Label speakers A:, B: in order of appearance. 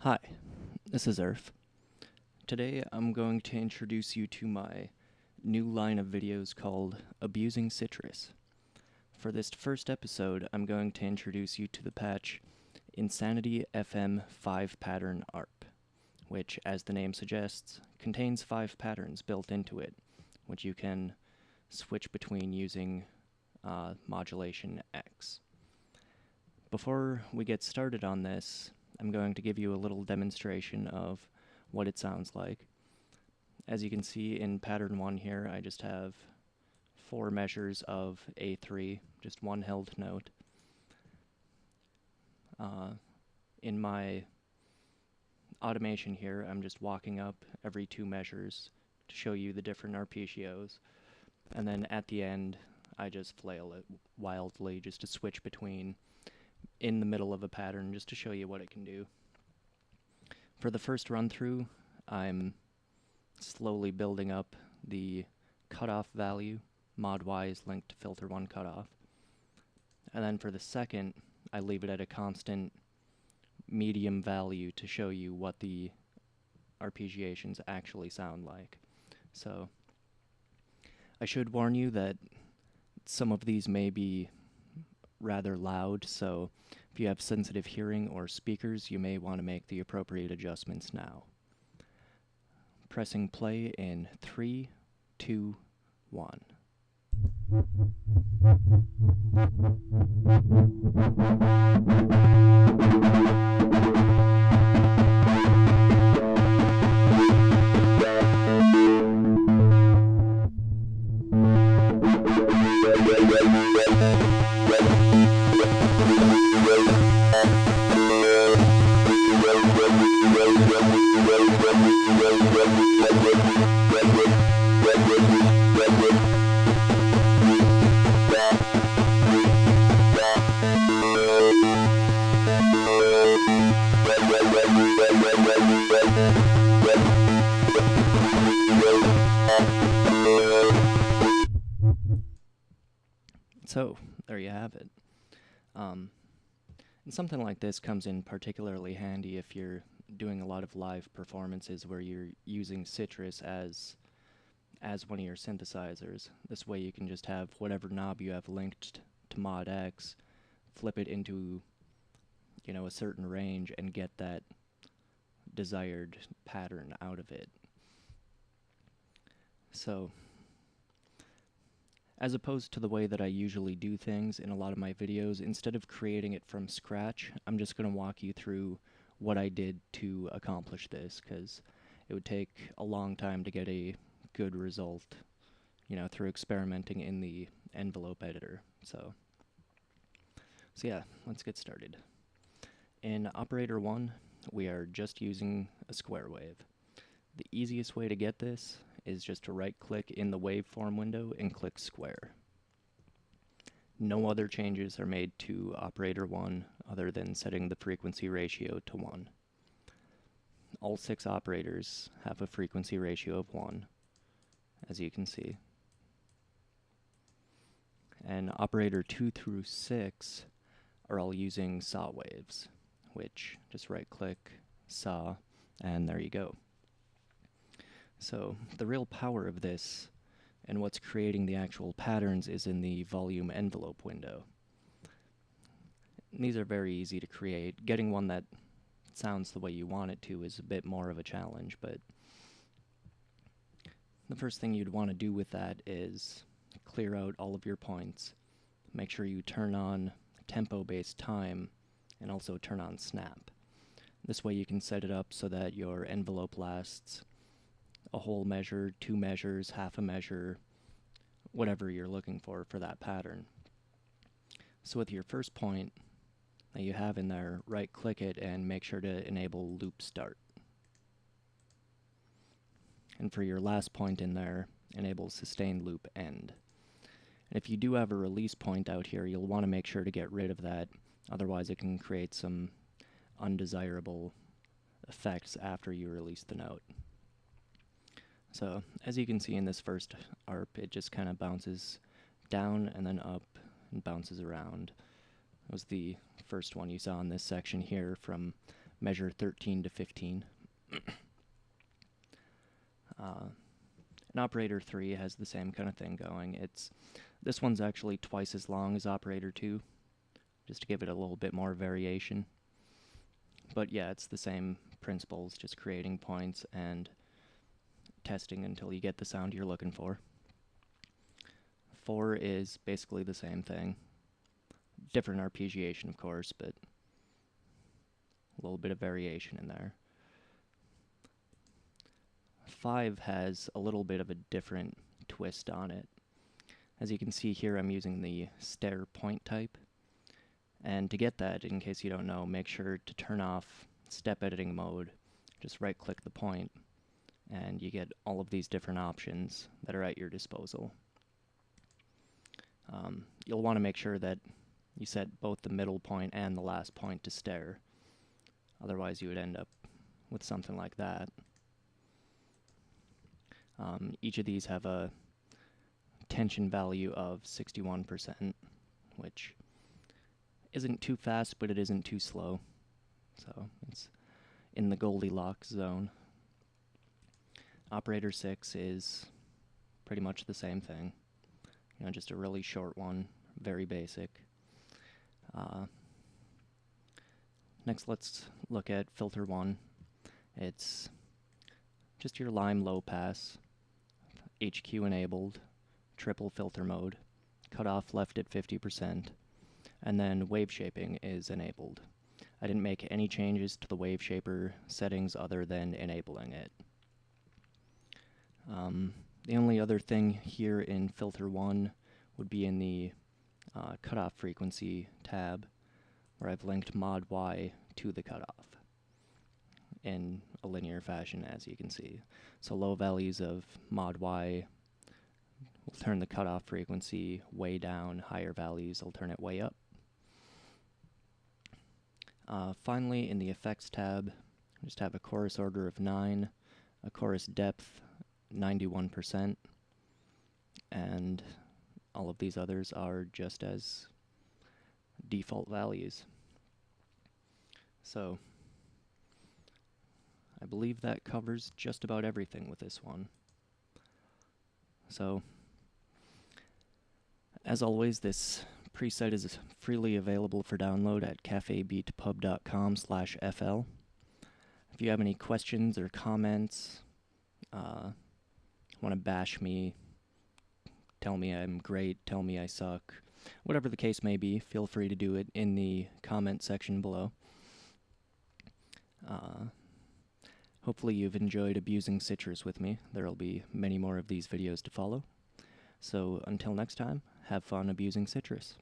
A: Hi, this is Earth. Today I'm going to introduce you to my new line of videos called Abusing Sytrus. For this first episode, I'm going to introduce you to the patch Insanity FM 5 Pattern ARP, which, as the name suggests, contains 5 patterns built into it, which you can switch between using modulation X. Before we get started on this, I'm going to give you a little demonstration of what it sounds like. As you can see in pattern 1 here, I just have 4 measures of A3, just one held note. In my automation here, I'm just walking up every 2 measures to show you the different arpeggios, and then at the end I just flail it wildly just to switch between in the middle of a pattern just to show you what it can do. For the first run through, I'm slowly building up the cutoff value, mod-wise linked to filter 1 cutoff. And then for the second, I leave it at a constant medium value to show you what the arpeggiations actually sound like. So I should warn you that some of these may be rather loud, so if you have sensitive hearing or speakers, you may want to make the appropriate adjustments now. Pressing play in 3, 2, 1. So, there you have it. And something like this comes in particularly handy if you're doing a lot of live performances where you're using Sytrus as one of your synthesizers. This way you can just have whatever knob you have linked to Mod X, flip it into, a certain range and get that desired pattern out of it. So, as opposed to the way that I usually do things in a lot of my videos, instead of creating it from scratch, I'm just going to walk you through what I did to accomplish this, because it would take a long time to get a good result, through experimenting in the envelope editor. So yeah, let's get started. In operator 1, we are just using a square wave. The easiest way to get this is just to right-click in the waveform window and click square. No other changes are made to operator 1 other than setting the frequency ratio to 1. All 6 operators have a frequency ratio of 1, as you can see. And operator 2 through 6 are all using saw waves, which just right-click, saw, and there you go. So the real power of this and what's creating the actual patterns is in the volume envelope window. And these are very easy to create. Getting one that sounds the way you want it to is a bit more of a challenge, but the first thing you'd want to do with that is clear out all of your points. Make sure you turn on tempo-based time and also turn on snap. This way you can set it up so that your envelope lasts a whole measure, 2 measures, half a measure, whatever you're looking for that pattern. So with your first point that you have in there, right-click it and make sure to enable loop start. And for your last point in there, enable sustained loop end. And if you do have a release point out here, you'll want to make sure to get rid of that, otherwise it can create some undesirable effects after you release the note. So, as you can see in this first ARP, it just kind of bounces down and then up and bounces around. That was the first one you saw in this section here from measure 13 to 15. And operator 3 has the same kind of thing going. This one's actually twice as long as operator 2, just to give it a little bit more variation. But yeah, it's the same principles, just creating points and testing until you get the sound you're looking for. 4 is basically the same thing. Different arpeggiation, of course, but a little bit of variation in there. 5 has a little bit of a different twist on it. As you can see here, I'm using the stair point type. And to get that, in case you don't know, make sure to turn off step editing mode. Just right-click the point, and you get all of these different options that are at your disposal. You'll want to make sure that you set both the middle point and the last point to stair. Otherwise, you would end up with something like that. Each of these have a tension value of 61%, which isn't too fast, but it isn't too slow. So it's in the Goldilocks zone. Operator 6 is pretty much the same thing. You know, just a really short one, very basic. Next, let's look at filter 1. It's just your Lime low pass, HQ enabled, triple filter mode, cutoff left at 50%, and then wave shaping is enabled. I didn't make any changes to the wave shaper settings other than enabling it. The only other thing here in filter 1 would be in the cutoff frequency tab, where I've linked mod Y to the cutoff in a linear fashion, as you can see. So low values of mod Y will turn the cutoff frequency way down, higher values will turn it way up. Finally, in the effects tab, I just have a chorus order of 9, a chorus depth 91%, and all of these others are just as default values. So I believe that covers just about everything with this one. So as always, this preset is freely available for download at cafebeatpub.com/fl. If you have any questions or comments, want to bash me, tell me I'm great, tell me I suck, whatever the case may be, feel free to do it in the comment section below. Hopefully you've enjoyed abusing Sytrus with me. There will be many more of these videos to follow. So until next time, have fun abusing Sytrus.